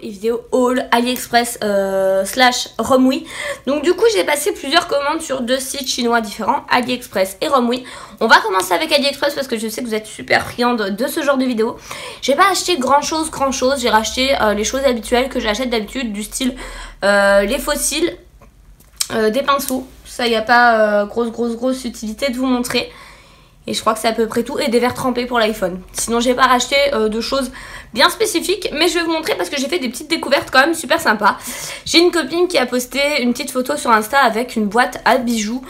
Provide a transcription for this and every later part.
et vidéo haul AliExpress slash Romwe. Donc du coup j'ai passé plusieurs commandes sur 2 sites chinois différents, AliExpress et Romwe. On va commencer avec AliExpress parce que je sais que vous êtes super friande de ce genre de vidéo. J'ai pas acheté grand chose, j'ai racheté les choses habituelles que j'achète d'habitude, du style les fossiles, des pinceaux. Ça y a pas grosse utilité de vous montrer. Et je crois que c'est à peu près tout. Et des verres trempés pour l'iPhone. Sinon j'ai pas racheté de choses bien spécifiques. Mais je vais vous montrer parce que j'ai fait des petites découvertes quand même super sympas. J'ai une copine qui a posté une petite photo sur Insta avec une boîte à bijoux.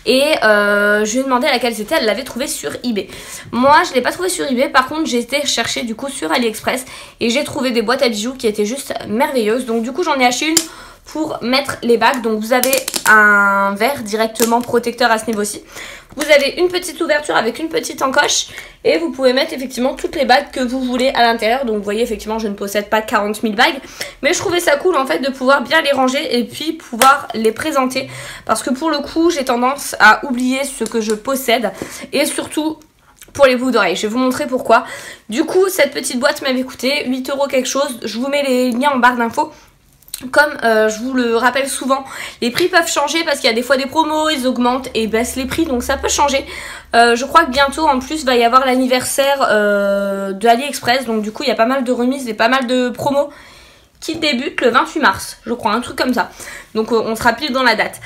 Et je lui ai demandé laquelle c'était. Elle l'avait trouvée sur eBay. Moi je l'ai pas trouvée sur eBay. Par contre j'ai été chercher du coup sur AliExpress. Et j'ai trouvé des boîtes à bijoux qui étaient juste merveilleuses. Donc du coup j'en ai acheté une pour mettre les bagues. Donc vous avez un verre directement protecteur à ce niveau-ci. Vous avez une petite ouverture avec une petite encoche et vous pouvez mettre effectivement toutes les bagues que vous voulez à l'intérieur. Donc vous voyez effectivement je ne possède pas 40 000 bagues, mais je trouvais ça cool en fait de pouvoir bien les ranger et puis pouvoir les présenter. Parce que pour le coup j'ai tendance à oublier ce que je possède et surtout pour les boucles d'oreilles. Je vais vous montrer pourquoi. Du coup cette petite boîte m'avait coûté 8 € quelque chose. Je vous mets les liens en barre d'infos. Comme je vous le rappelle souvent, les prix peuvent changer parce qu'il y a des fois des promos, ils augmentent et baissent les prix, donc ça peut changer. Je crois que bientôt en plus va y avoir l'anniversaire de AliExpress, donc du coup il y a pas mal de remises et pas mal de promos qui débutent le 28 mars, je crois, un truc comme ça. Donc on sera pile dans la date.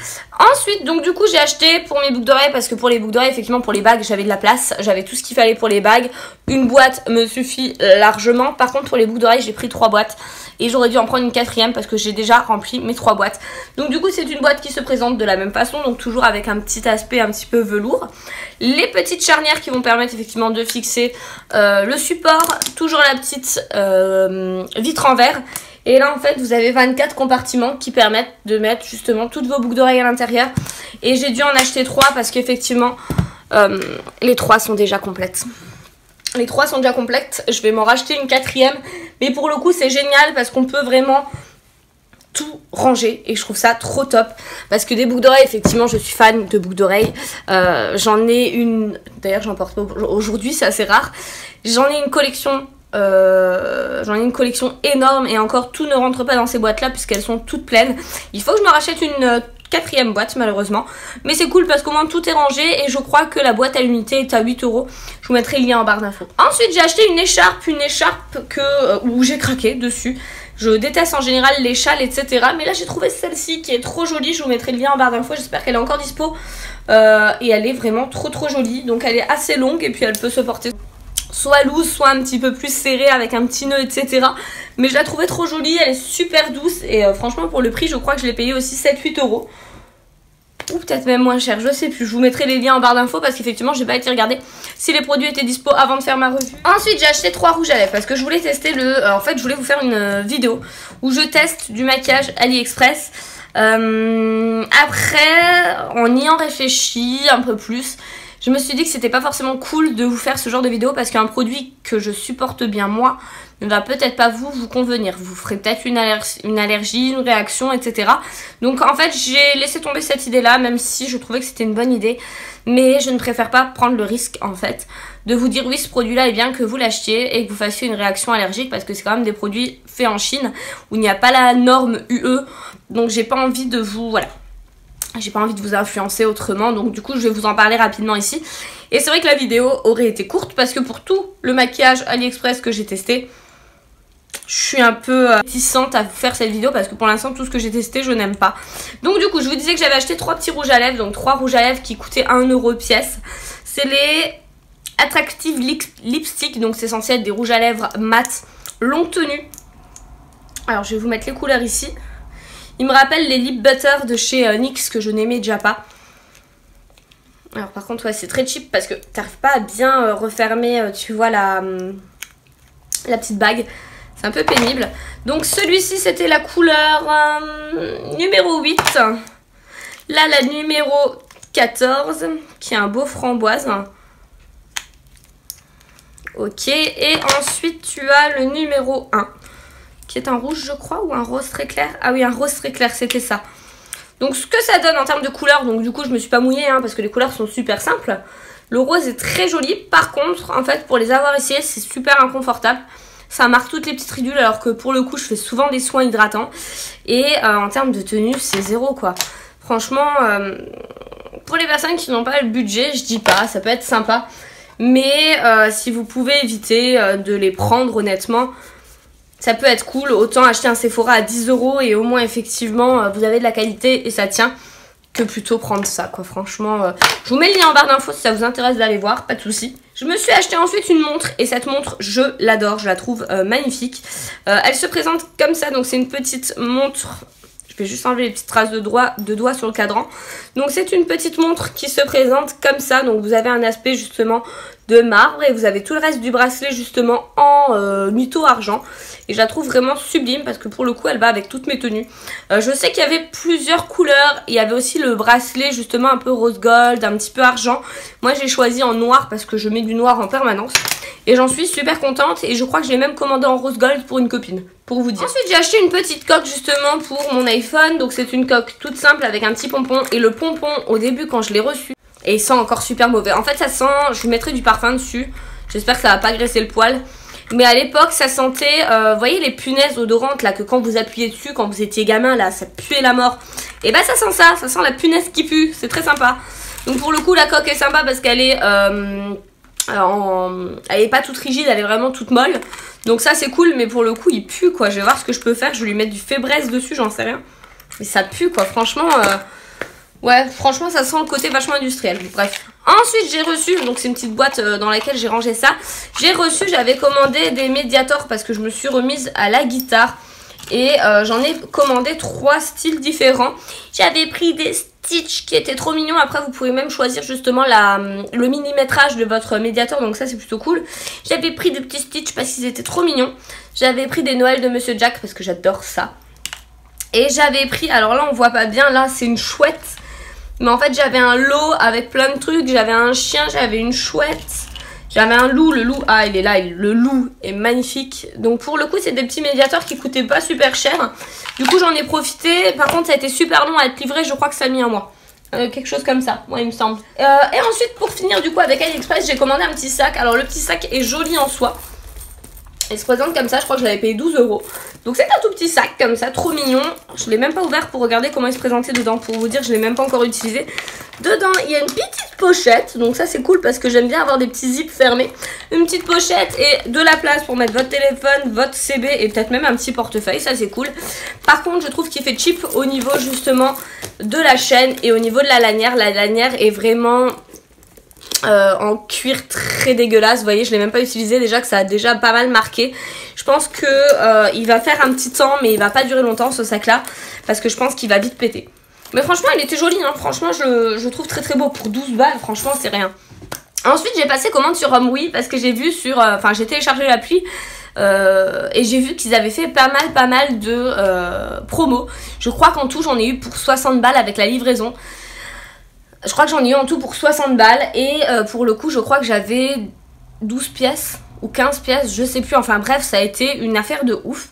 Ensuite, donc du coup j'ai acheté pour mes boucles d'oreilles, parce que pour les boucles d'oreilles, effectivement pour les bagues, j'avais de la place, j'avais tout ce qu'il fallait pour les bagues. Une boîte me suffit largement. Par contre pour les boucles d'oreilles, j'ai pris 3 boîtes. Et j'aurais dû en prendre une 4e parce que j'ai déjà rempli mes 3 boîtes. Donc du coup c'est une boîte qui se présente de la même façon, donc toujours avec un petit aspect un petit peu velours. Les petites charnières qui vont permettre effectivement de fixer le support. Toujours la petite vitre en verre. Et là en fait vous avez 24 compartiments qui permettent de mettre justement toutes vos boucles d'oreilles à l'intérieur. Et j'ai dû en acheter 3 parce qu'effectivement les 3 sont déjà complètes. Les 3 sont déjà complètes, je vais m'en racheter une 4e. Mais pour le coup c'est génial parce qu'on peut vraiment tout ranger. Et je trouve ça trop top. Parce que des boucles d'oreilles, effectivement je suis fan de boucles d'oreilles. J'en ai une, d'ailleurs j'en porte pas aujourd'hui, c'est assez rare. J'en ai une collection énorme. Et encore tout ne rentre pas dans ces boîtes là puisqu'elles sont toutes pleines. Il faut que je me rachète une 4e boîte malheureusement, mais c'est cool parce qu'au moins tout est rangé et je crois que la boîte à l'unité est à 8 €. Je vous mettrai le lien en barre d'infos. Ensuite j'ai acheté une écharpe où j'ai craqué dessus. Je déteste en général les châles etc, mais là j'ai trouvé celle-ci qui est trop jolie. Je vous mettrai le lien en barre d'infos, j'espère qu'elle est encore dispo et elle est vraiment trop jolie. Donc elle est assez longue et puis elle peut se porter soit loose, soit un petit peu plus serrée avec un petit nœud, etc. Mais je la trouvais trop jolie, elle est super douce. Et franchement pour le prix je crois que je l'ai payé aussi 7-8 €. Ou peut-être même moins cher, je sais plus. Je vous mettrai les liens en barre d'infos parce qu'effectivement j'ai pas été regarder si les produits étaient dispo avant de faire ma revue. Ensuite j'ai acheté 3 rouges à lèvres parce que je voulais tester en fait je voulais vous faire une vidéo où je teste du maquillage AliExpress. Après en y réfléchit un peu plus, je me suis dit que c'était pas forcément cool de vous faire ce genre de vidéo parce qu'un produit que je supporte bien moi ne va peut-être pas vous convenir. Vous ferez peut-être une allergie, une réaction, etc. Donc en fait j'ai laissé tomber cette idée là, même si je trouvais que c'était une bonne idée. Mais je ne préfère pas prendre le risque en fait de vous dire oui ce produit là est bien, que vous l'achetiez et que vous fassiez une réaction allergique, parce que c'est quand même des produits faits en Chine où il n'y a pas la norme UE. Donc j'ai pas envie de vous... voilà. J'ai pas envie de vous influencer autrement, donc du coup je vais vous en parler rapidement ici. Et c'est vrai que la vidéo aurait été courte parce que pour tout le maquillage AliExpress que j'ai testé, je suis un peu réticente à vous faire cette vidéo parce que pour l'instant tout ce que j'ai testé je n'aime pas. Donc du coup je vous disais que j'avais acheté 3 petits rouges à lèvres, donc 3 rouges à lèvres qui coûtaient 1 € pièce. C'est les Attractive Lipstick, donc c'est censé être des rouges à lèvres mat longue tenue. Alors je vais vous mettre les couleurs ici. Il me rappelle les Lip Butter de chez NYX que je n'aimais déjà pas. Alors par contre ouais, c'est très cheap parce que t'arrives pas à bien refermer tu vois la petite bague. C'est un peu pénible. Donc celui-ci c'était la couleur numéro 8. Là la numéro 14 qui est un beau framboise. Ok, et ensuite tu as le numéro 1 qui est un rouge je crois, ou un rose très clair. Ah oui, un rose très clair, c'était ça. Donc ce que ça donne en termes de couleurs, donc du coup je me suis pas mouillée parce que les couleurs sont super simples. Le rose est très joli, par contre en fait pour les avoir essayés c'est super inconfortable. Ça marque toutes les petites ridules alors que pour le coup je fais souvent des soins hydratants. Et en termes de tenue c'est zéro quoi. Franchement, pour les personnes qui n'ont pas le budget, je dis pas, ça peut être sympa. Mais si vous pouvez éviter de les prendre honnêtement, ça peut être cool. Autant acheter un Sephora à 10 € et au moins effectivement vous avez de la qualité et ça tient. Que plutôt prendre ça quoi, franchement je vous mets le lien en barre d'infos si ça vous intéresse d'aller voir, pas de souci. Je me suis acheté ensuite une montre et cette montre je l'adore, je la trouve magnifique. Elle se présente comme ça, donc c'est une petite montre, je vais juste enlever les petites traces de doigts sur le cadran. Donc c'est une petite montre qui se présente comme ça, donc vous avez un aspect justement de marbre et vous avez tout le reste du bracelet justement en mito argent. Et je la trouve vraiment sublime parce que pour le coup elle va avec toutes mes tenues. Je sais qu'il y avait plusieurs couleurs. Il y avait aussi le bracelet justement un peu rose gold, un petit peu argent. Moi j'ai choisi en noir parce que je mets du noir en permanence. Et j'en suis super contente et je crois que je l'ai même commandé en rose gold pour une copine. Pour vous dire. Ensuite j'ai acheté une petite coque justement pour mon iPhone. Donc c'est une coque toute simple avec un petit pompon. Et le pompon au début quand je l'ai reçu, et il sent encore super mauvais. En fait ça sent, je lui mettrai du parfum dessus. J'espère que ça va pas graisser le poil. Mais à l'époque ça sentait, vous voyez les punaises odorantes là que quand vous appuyez dessus, quand vous étiez gamin là, ça puait la mort. Et bah ça sent la punaise qui pue, c'est très sympa. Donc pour le coup la coque est sympa parce qu'elle est, elle est pas toute rigide, elle est vraiment toute molle. Donc ça c'est cool, mais pour le coup il pue quoi. Je vais voir ce que je peux faire, je vais lui mettre du Fébreze dessus, j'en sais rien. Mais ça pue quoi, franchement... Ouais, franchement, ça sent le côté vachement industriel. Bref. Ensuite, j'ai reçu, donc c'est une petite boîte dans laquelle j'ai rangé ça. J'ai reçu, j'avais commandé des médiators parce que je me suis remise à la guitare. Et j'en ai commandé 3 styles différents. J'avais pris des Stitch qui étaient trop mignons. Après, vous pouvez même choisir justement le millimétrage de votre médiator. Donc ça, c'est plutôt cool. J'avais pris des petits Stitch parce qu'ils étaient trop mignons. J'avais pris des Noël de Monsieur Jack parce que j'adore ça. Et j'avais pris, alors là, on voit pas bien. Là, c'est une chouette. Mais en fait j'avais un lot avec plein de trucs. J'avais un chien, j'avais une chouette, j'avais un loup. Le loup, ah il est là, le loup est magnifique. Donc pour le coup c'est des petits médiateurs qui coûtaient pas super cher. Du coup j'en ai profité. Par contre ça a été super long à être livré. Je crois que ça a mis un mois, quelque chose comme ça, moi il me semble. Et ensuite pour finir du coup avec AliExpress, j'ai commandé un petit sac. Alors le petit sac est joli en soi. Il se présente comme ça, je crois que je l'avais payé 12 €. Donc c'est un tout petit sac comme ça, trop mignon. Je l'ai même pas ouvert pour regarder comment il se présentait dedans. Pour vous dire, je l'ai même pas encore utilisé. Dedans, il y a une petite pochette. Donc ça c'est cool parce que j'aime bien avoir des petits zips fermés. Une petite pochette et de la place pour mettre votre téléphone, votre CB et peut-être même un petit portefeuille. Ça c'est cool. Par contre, je trouve qu'il fait cheap au niveau justement de la chaîne et au niveau de la lanière. La lanière est vraiment... en cuir très dégueulasse, vous voyez je l'ai même pas utilisé, déjà que ça a déjà pas mal marqué. Je pense que il va faire un petit temps mais il va pas durer longtemps ce sac là parce que je pense qu'il va vite péter. Mais franchement il était joli hein. Franchement je trouve très très beau pour 12 balles, franchement c'est rien. Ensuite j'ai passé commande sur Romwe parce que j'ai vu sur, enfin j'ai téléchargé l'appli et j'ai vu qu'ils avaient fait pas mal de promos. Je crois qu'en tout j'en ai eu pour 60 balles avec la livraison. Je crois que j'en ai eu en tout pour 60 balles et pour le coup je crois que j'avais 12 pièces ou 15 pièces, je sais plus, enfin bref ça a été une affaire de ouf.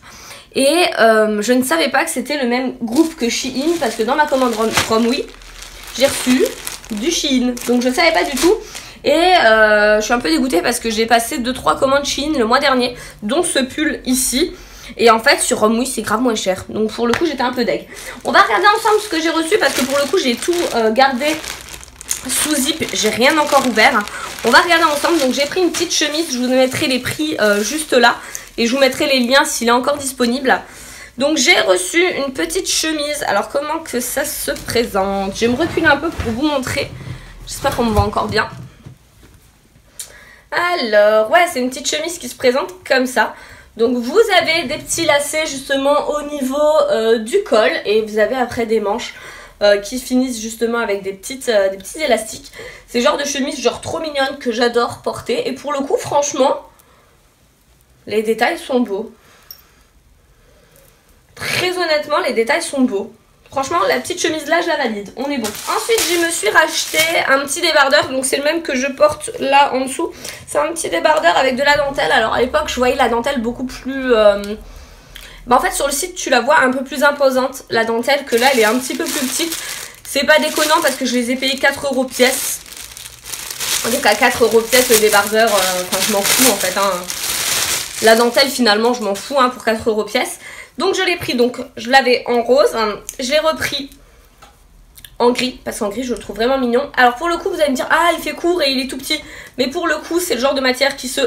Et je ne savais pas que c'était le même groupe que Shein parce que dans ma commande Romwe j'ai reçu du Shein, donc je ne savais pas du tout. Et je suis un peu dégoûtée parce que j'ai passé 2-3 commandes Shein le mois dernier, dont ce pull ici. Et en fait sur Romwe c'est grave moins cher. Donc pour le coup j'étais un peu deg. On va regarder ensemble ce que j'ai reçu parce que pour le coup j'ai tout gardé sous zip, j'ai rien encore ouvert. On va regarder ensemble. Donc j'ai pris une petite chemise, je vous mettrai les prix juste là. Et je vous mettrai les liens s'il est encore disponible. Donc j'ai reçu une petite chemise. Alors comment que ça se présente? Je vais me reculer un peu pour vous montrer. J'espère qu'on me voit encore bien. Alors ouais c'est une petite chemise qui se présente comme ça. Donc vous avez des petits lacets justement au niveau du col. Et vous avez après des manches qui finissent justement avec des petits élastiques. C'est le genre de chemise genre trop mignonne que j'adore porter. Et pour le coup franchement les détails sont beaux. Très honnêtement les détails sont beaux. Franchement la petite chemise là je la valide, on est bon. Ensuite je me suis racheté un petit débardeur. Donc c'est le même que je porte là en dessous. C'est un petit débardeur avec de la dentelle. Alors à l'époque je voyais la dentelle beaucoup plus... en fait sur le site tu la vois un peu plus imposante la dentelle, que là elle est un petit peu plus petite. C'est pas déconnant parce que je les ai payés 4 € pièce. Donc à 4 € pièce le débardeur, enfin je m'en fous en fait hein. La dentelle, finalement, je m'en fous, hein, pour 4 € pièce. Donc, je l'ai pris, donc, je l'avais en rose. Hein, je l'ai repris en gris, parce qu'en gris, je le trouve vraiment mignon. Alors, pour le coup, vous allez me dire, ah, il fait court et il est tout petit. Mais pour le coup, c'est le genre de matière qui se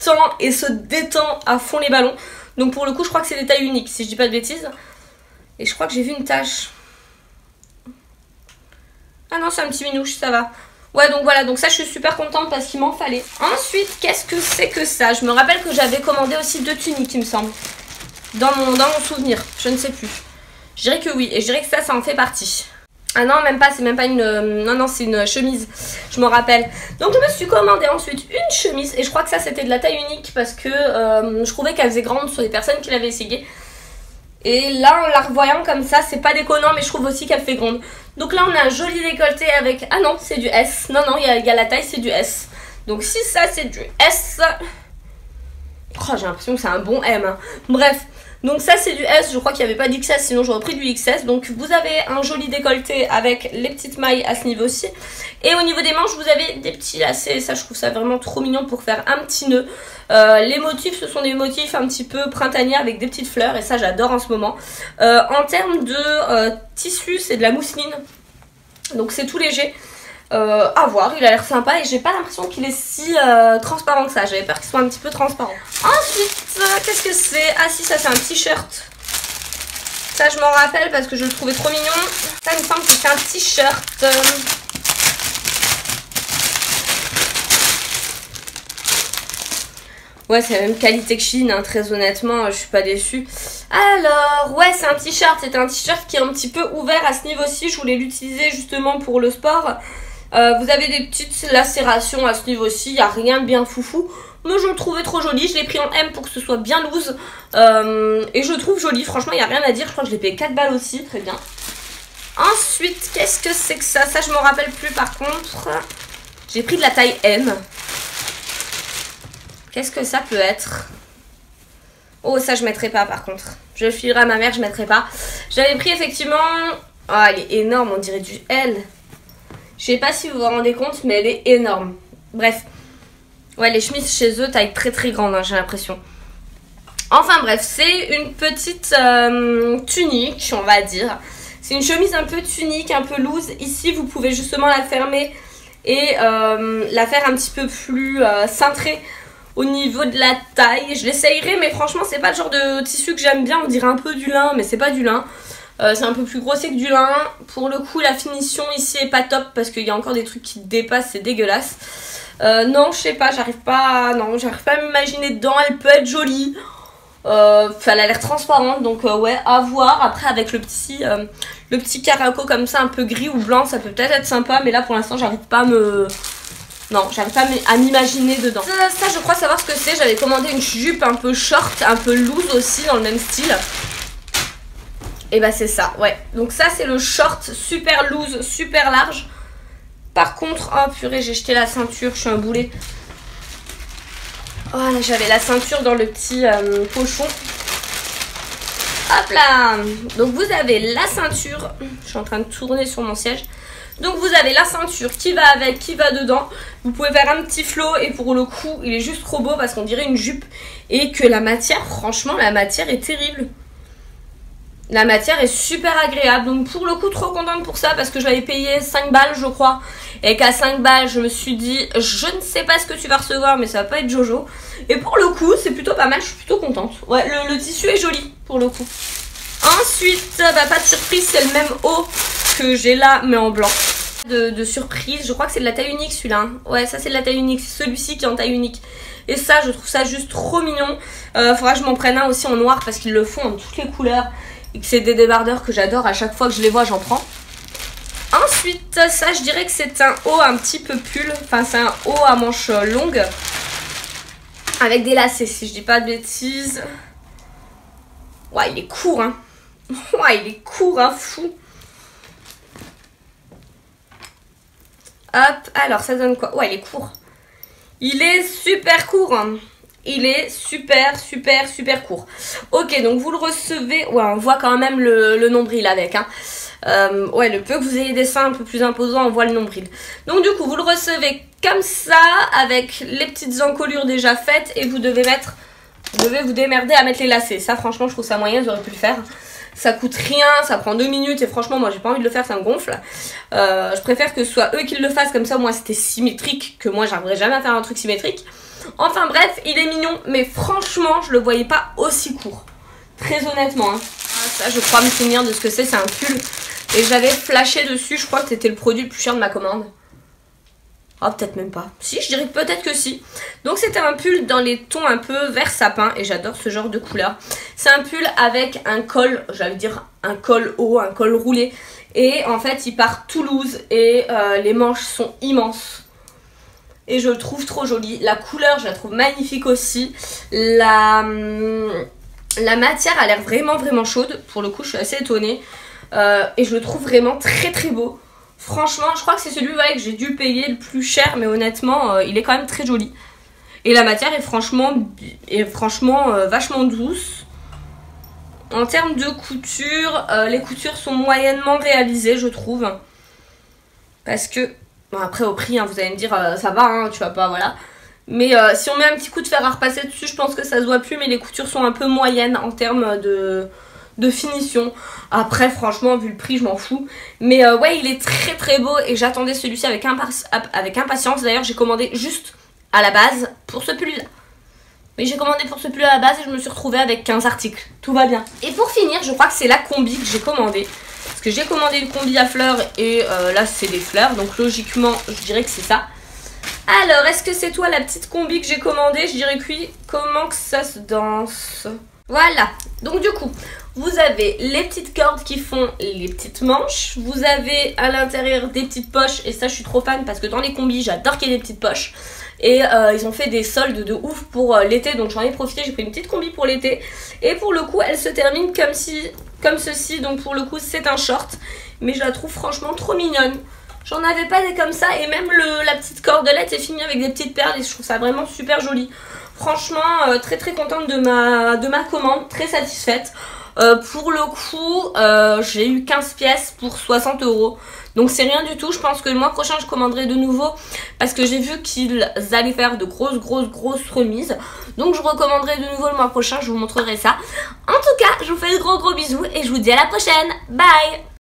tend et se détend à fond les ballons. Donc, pour le coup, je crois que c'est des tailles uniques, si je dis pas de bêtises. Et je crois que j'ai vu une tache. Ah non, c'est un petit minouche, ça va. Ouais, donc voilà, donc ça, je suis super contente parce qu'il m'en fallait. Ensuite, qu'est-ce que c'est que ça? Je me rappelle que j'avais commandé aussi 2 tuniques, il me semble. Dans mon souvenir, je ne sais plus. Je dirais que oui, et je dirais que ça en fait partie. Ah non, même pas, c'est même pas une... Non, c'est une chemise, je m'en rappelle. Donc je me suis commandé ensuite une chemise, et je crois que ça, c'était de la taille unique parce que je trouvais qu'elle faisait grande sur les personnes qui l'avaient essayée. Et là, en la revoyant comme ça, c'est pas déconnant, mais je trouve aussi qu'elle fait grande. Donc là, on a un joli décolleté avec... Ah non, c'est du S. Non, il y a la taille, c'est du S. Donc si ça, c'est du S... Oh, j'ai l'impression que c'est un bon M. Hein. Bref, donc ça, c'est du S. Je crois qu'il n'y avait pas d'XS, sinon j'aurais pris du XS. Donc vous avez un joli décolleté avec les petites mailles à ce niveau-ci. Et au niveau des manches, vous avez des petits lacets. Ça, je trouve ça vraiment trop mignon pour faire un petit nœud. Les motifs, ce sont des motifs un petit peu printaniers avec des petites fleurs. Et ça, j'adore en ce moment. En termes de tissu, c'est de la mousseline. Donc c'est tout léger. À voir, il a l'air sympa et j'ai pas l'impression qu'il est si transparent que ça. J'avais peur qu'il soit un petit peu transparent. Ensuite, qu'est-ce que c'est? Ah si, ça c'est un t-shirt. Ça je m'en rappelle parce que je le trouvais trop mignon. Ça il me semble que c'est un t-shirt. Ouais, c'est la même qualité que Chine, hein, très honnêtement, je suis pas déçue. Alors, ouais, c'est un t-shirt. C'est un t-shirt qui est un petit peu ouvert à ce niveau-ci. Je voulais l'utiliser justement pour le sport. Vous avez des petites lacérations à ce niveau-ci. Il n'y a rien de bien foufou. Mais je le trouvais trop joli. Je l'ai pris en M pour que ce soit bien loose. Et je le trouve joli. Franchement, il n'y a rien à dire. Je crois que je l'ai payé 4 balles aussi. Très bien. Ensuite, qu'est-ce que c'est que ça? Ça, je m'en rappelle plus par contre. J'ai pris de la taille M. Qu'est-ce que ça peut être? Oh, ça, je mettrai pas par contre. Je le filerai à ma mère, je mettrai pas. J'avais pris effectivement... Oh, elle est énorme, on dirait du L. Je sais pas si vous vous rendez compte, mais elle est énorme. Bref. Ouais, les chemises chez eux, taille très très grande, hein, j'ai l'impression. Enfin bref, c'est une petite tunique, on va dire. C'est une chemise un peu tunique, un peu loose. Ici, vous pouvez justement la fermer et la faire un petit peu plus cintrée au niveau de la taille. Je l'essayerai, mais franchement, c'est pas le genre de tissu que j'aime bien. On dirait un peu du lin, mais c'est pas du lin. C'est un peu plus grossier que du lin. Pour le coup, la finition ici est pas top parce qu'il y a encore des trucs qui dépassent, c'est dégueulasse. Non, je sais pas, j'arrive pas à m'imaginer dedans. Elle peut être jolie. Elle a l'air transparente, donc ouais, à voir. Après, avec le petit caraco comme ça, un peu gris ou blanc, ça peut peut-être être sympa. Mais là, pour l'instant, j'arrive pas à me... Non, j'arrive pas à m'imaginer dedans. Ça, je crois savoir ce que c'est. J'avais commandé une jupe un peu short, un peu loose aussi, dans le même style. Et bah c'est ça, ouais. Donc ça, c'est le short super loose, super large. Par contre, oh purée, j'ai jeté la ceinture, je suis un boulet. Oh là, j'avais la ceinture dans le petit pochon. Hop là. Donc vous avez la ceinture. Je suis en train de tourner sur mon siège. Donc vous avez la ceinture qui va avec, qui va dedans. Vous pouvez faire un petit flot et pour le coup, il est juste trop beau parce qu'on dirait une jupe. Et que la matière, franchement, la matière est terrible. La matière est super agréable. Donc pour le coup, trop contente pour ça parce que je l'avais payé 5 balles, je crois. Et qu'à 5 balles, je me suis dit, je ne sais pas ce que tu vas recevoir, mais ça va pas être Jojo. Et pour le coup, c'est plutôt pas mal, je suis plutôt contente. Ouais, le tissu est joli pour le coup. Ensuite, bah, pas de surprise, c'est le même haut que j'ai là, mais en blanc. De surprise, je crois que c'est de la taille unique celui-là. Hein. Ouais, ça c'est de la taille unique, c'est celui-ci qui est en taille unique. Et ça, je trouve ça juste trop mignon. Faudra que je m'en prenne un aussi en noir parce qu'ils le font en toutes les couleurs. Et que c'est des débardeurs que j'adore, à chaque fois que je les vois, j'en prends. Ensuite, ça, je dirais que c'est un haut un petit peu pull. Enfin, c'est un haut à manches longues. Avec des lacets, si je dis pas de bêtises. Ouais, il est court, hein. Ouais, il est court, hein, fou. Hop, alors ça donne quoi? Ouais, il est court. Il est super court, hein. Il est super court. Ok, donc vous le recevez. Ouais, on voit quand même le nombril avec, hein. Ouais, le peu que vous ayez des seins un peu plus imposants, on voit le nombril. Donc du coup, vous le recevez comme ça, avec les petites encolures déjà faites. Et vous devez mettre vous devez vous démerder à mettre les lacets. Ça franchement je trouve ça moyen, j'aurais pu le faire. Ça coûte rien, ça prend 2 minutes et franchement moi j'ai pas envie de le faire, ça me gonfle. Je préfère que ce soit eux qui le fassent, comme ça moi c'était symétrique, que moi j'arriverai jamais à faire un truc symétrique. Enfin bref, il est mignon, mais franchement je le voyais pas aussi court. Très honnêtement. Hein. Ça je crois me souvenir de ce que c'est un pull. Et j'avais flashé dessus, je crois que c'était le produit le plus cher de ma commande. Ah, peut-être même pas. Si, je dirais peut-être que si. Donc c'était un pull dans les tons un peu vert sapin et j'adore ce genre de couleur. C'est un pull avec un col, j'allais dire un col haut, un col roulé. Et en fait il part Toulouse et les manches sont immenses. Et je le trouve trop joli. La couleur je la trouve magnifique aussi. La matière a l'air vraiment chaude. Pour le coup je suis assez étonnée. Et je le trouve vraiment très beau. Franchement, je crois que c'est celui que j'ai dû payer le plus cher, mais honnêtement, il est quand même très joli. Et la matière est franchement vachement douce. En termes de couture, les coutures sont moyennement réalisées, je trouve. Parce que, bon après au prix, hein, vous allez me dire, ça va, hein, tu vas pas, voilà. Mais si on met un petit coup de fer à repasser dessus, je pense que ça se voit plus, mais les coutures sont un peu moyennes en termes de finition. Après franchement vu le prix je m'en fous, mais ouais il est très beau et j'attendais celui-ci avec impatience. D'ailleurs j'ai commandé juste à la base pour ce pull là, mais j'ai commandé pour ce pull à la base et je me suis retrouvée avec 15 articles, tout va bien. Et pour finir je crois que c'est la combi que j'ai commandé, parce que j'ai commandé une combi à fleurs et là c'est des fleurs, donc logiquement je dirais que c'est ça. Alors est-ce que c'est toi la petite combi que j'ai commandée? Je dirais que oui. Comment que ça se danse? Voilà, donc du coup, vous avez les petites cordes qui font les petites manches. Vous avez à l'intérieur des petites poches. Et ça, je suis trop fan parce que dans les combis, j'adore qu'il y ait des petites poches. Et ils ont fait des soldes de ouf pour l'été. Donc j'en ai profité, j'ai pris une petite combi pour l'été. Et pour le coup, elle se termine comme ceci. Donc pour le coup, c'est un short. Mais je la trouve franchement trop mignonne. J'en avais pas des comme ça. Et même la petite cordelette est finie avec des petites perles. Et je trouve ça vraiment super joli. Franchement, très contente de ma commande, très satisfaite. Pour le coup, j'ai eu 15 pièces pour 60 €. Donc c'est rien du tout. Je pense que le mois prochain, je commanderai de nouveau. Parce que j'ai vu qu'ils allaient faire de grosses remises. Donc je recommanderai de nouveau le mois prochain. Je vous montrerai ça. En tout cas, je vous fais de gros bisous. Et je vous dis à la prochaine. Bye!